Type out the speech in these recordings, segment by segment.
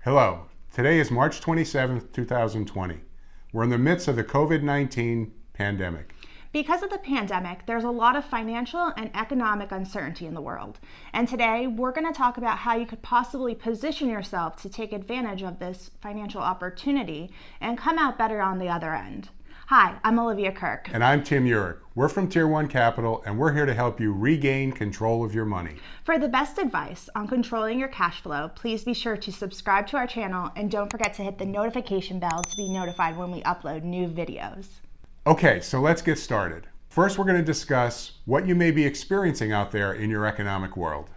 Hello, today is March 27th, 2020. We're in the midst of the COVID-19 pandemic. Because of the pandemic, there's a lot of financial and economic uncertainty in the world. And today, we're going to talk about how you could possibly position yourself to take advantage of this financial opportunity and come out better on the other end. Hi, I'm Olivia Kirk. And I'm Tim Yurek. We're from Tier 1 Capital, and we're here to help you regain control of your money. For the best advice on controlling your cash flow, please be sure to subscribe to our channel and don't forget to hit the notification bell to be notified when we upload new videos. Okay, so let's get started. First, we're going to discuss what you may be experiencing out there in your economic world.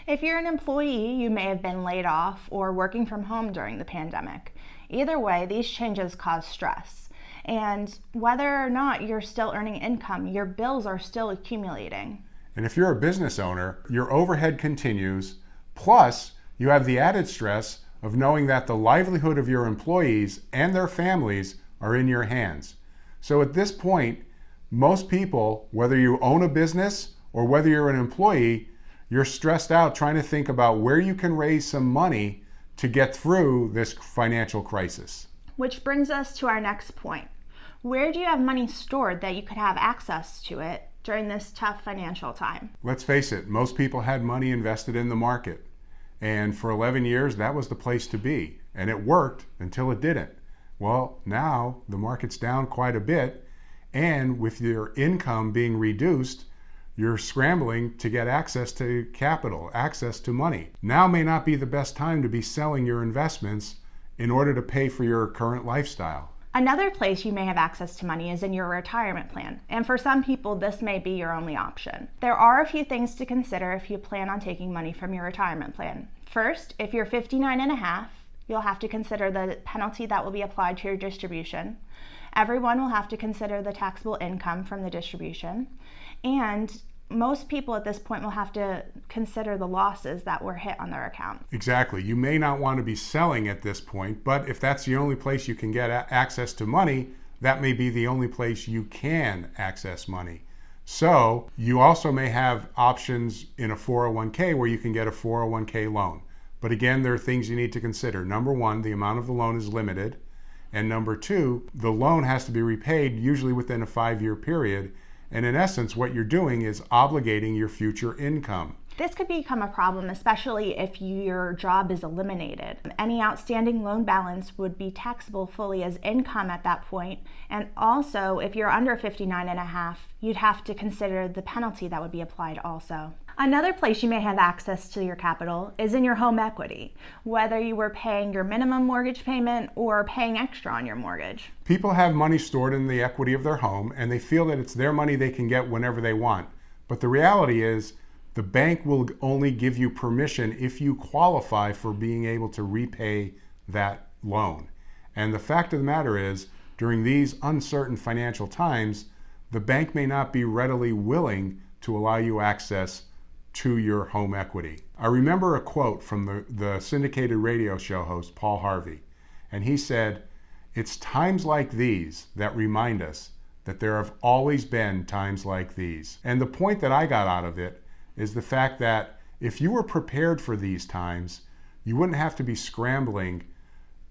If you're an employee, you may have been laid off or working from home during the pandemic. Either way, these changes cause stress. And whether or not you're still earning income, your bills are still accumulating. And if you're a business owner, your overhead continues, plus you have the added stress of knowing that the livelihood of your employees and their families are in your hands. So at this point, most people, whether you own a business or whether you're an employee, you're stressed out trying to think about where you can raise some money to get through this financial crisis. Which brings us to our next point. Where do you have money stored that you could have access to it during this tough financial time? Let's face it, most people had money invested in the market. And for 11 years, that was the place to be. And it worked until it didn't. Well, now the market's down quite a bit. And with your income being reduced, you're scrambling to get access to capital, access to money. Now may not be the best time to be selling your investments in order to pay for your current lifestyle. Another place you may have access to money is in your retirement plan, and for some people, this may be your only option. There are a few things to consider if you plan on taking money from your retirement plan. First, if you're 59 and a half, you'll have to consider the penalty that will be applied to your distribution. Everyone will have to consider the taxable income from the distribution, and most people at this point will have to consider the losses that were hit on their account. Exactly. You may not want to be selling at this point, but if that's the only place you can get access to money, that may be the only place you can access money. So you also may have options in a 401k where you can get a 401k loan. But again, there are things you need to consider. Number one, the amount of the loan is limited. And number two, the loan has to be repaid usually within a 5-year period. And in essence, what you're doing is obligating your future income. This could become a problem, especially if your job is eliminated. Any outstanding loan balance would be taxable fully as income at that point. And also, if you're under 59 and a half, you'd have to consider the penalty that would be applied also. Another place you may have access to your capital is in your home equity, whether you were paying your minimum mortgage payment or paying extra on your mortgage. People have money stored in the equity of their home, and they feel that it's their money they can get whenever they want. But the reality is, the bank will only give you permission if you qualify for being able to repay that loan. And the fact of the matter is, during these uncertain financial times, the bank may not be readily willing to allow you access to your home equity. I remember a quote from the syndicated radio show host, Paul Harvey, and he said, "It's times like these that remind us that there have always been times like these." And the point that I got out of it is the fact that if you were prepared for these times, you wouldn't have to be scrambling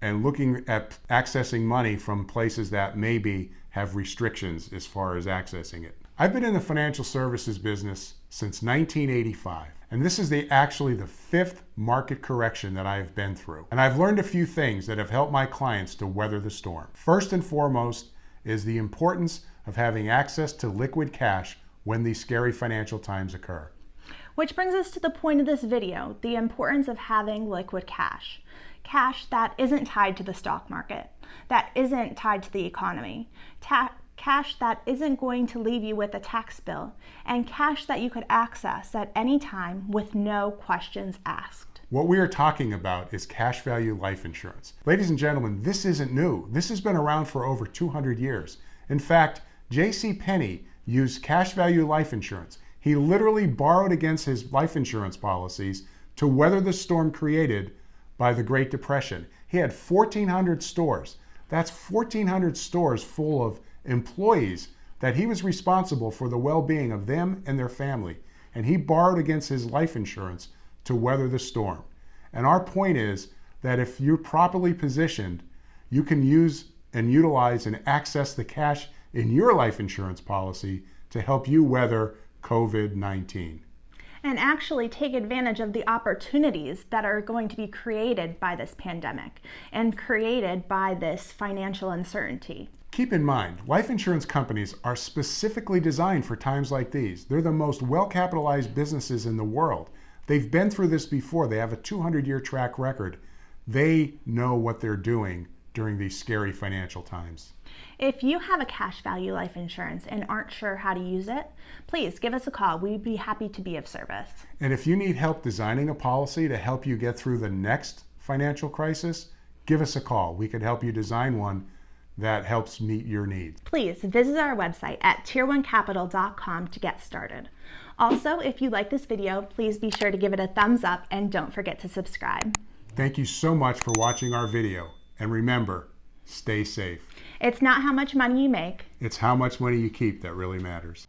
and looking at accessing money from places that maybe have restrictions as far as accessing it. I've been in the financial services business since 1985, and this is actually the 5th market correction that I have been through. And I've learned a few things that have helped my clients to weather the storm. First and foremost is the importance of having access to liquid cash when these scary financial times occur. Which brings us to the point of this video, the importance of having liquid cash. Cash that isn't tied to the stock market, that isn't tied to the economy, cash that isn't going to leave you with a tax bill, and cash that you could access at any time with no questions asked. What we are talking about is cash value life insurance. Ladies and gentlemen, this isn't new. This has been around for over 200 years. In fact, J.C. Penney used cash value life insurance. He literally borrowed against his life insurance policies to weather the storm created by the Great Depression. He had 1,400 stores. That's 1,400 stores full of employees that he was responsible for the well-being of them and their family. And he borrowed against his life insurance to weather the storm. And our point is that if you're properly positioned, you can use and utilize and access the cash in your life insurance policy to help you weather COVID-19. And actually take advantage of the opportunities that are going to be created by this pandemic and created by this financial uncertainty. Keep in mind, life insurance companies are specifically designed for times like these. They're the most well-capitalized businesses in the world. They've been through this before. They have a 200-year track record. They know what they're doing during these scary financial times. If you have a cash value life insurance and aren't sure how to use it, please give us a call. We'd be happy to be of service. And if you need help designing a policy to help you get through the next financial crisis, give us a call. We could help you design one that helps meet your needs. Please visit our website at tier1capital.com to get started. Also, if you like this video, please be sure to give it a thumbs up and don't forget to subscribe. Thank you so much for watching our video. And remember, stay safe. It's not how much money you make. It's how much money you keep that really matters.